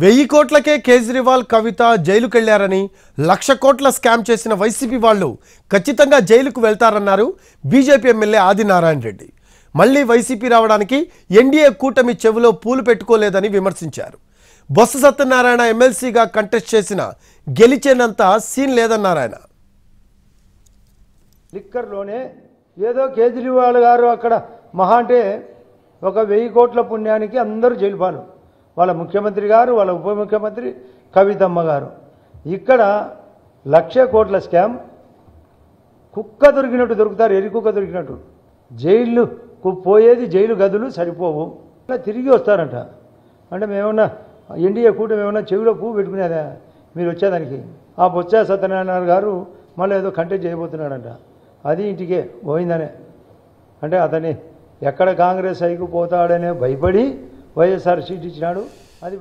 1000 కోట్లకే కేజ్రీవాల్ కవిత జైలుకెళ్లారని 1,00,000 కోట్ల స్కామ్ చేసిన వైసీపీ వాళ్ళు ఖచ్చితంగా జైలుకు వెళ్తారన్నారు బీజేపీ ఎమ్మెల్యే ఆదినారాయణ రెడ్డి. మళ్ళీ వైసీపీ రావడానికి ఎన్డీఏ కూటమి చెవులో పూలు పెట్టుకోలేదని విమర్శించారు. బొత్స సత్యనారాయణ ఎమ్మెల్సీగా కంటెస్ట్ చేసిన గెలిచేనంత సీన్ లేదన్నారు ఆయన. లిక్కర్లోనే ఏదో కేజ్రీవాల్ గారు అక్కడ మహా అంటే ఒక 1000 కోట్ల పుణ్యానికి అందరూ జైలు పాలు. వాళ్ళ ముఖ్యమంత్రి గారు, వాళ్ళ ఉప ముఖ్యమంత్రి కవితమ్మ గారు. ఇక్కడ 1,00,000 కోట్ల స్కామ్. కుక్క దొరికినట్టు దొరుకుతారు, ఎరి కుక్క దొరికినట్టు. జైళ్ళు పోయేది జైలు గదులు సరిపోవు, తిరిగి వస్తారంట. అంటే మేమన్నా ఎన్డీఏ కూటమి ఏమన్నా చెవిలో పువ్వు పెట్టుకునేదా మీరు వచ్చేదానికి? ఆ బొత్స సత్యనారాయణ గారు మళ్ళీ ఏదో కంటెస్ట్ చేయబోతున్నాడంట. అది ఇంటికే పోయిందనే. అంటే అతన్ని ఎక్కడ కాంగ్రెస్ అయిపోతాడనే భయపడి వైఎస్ఆర్ సీట్ ఇచ్చినాడు. అది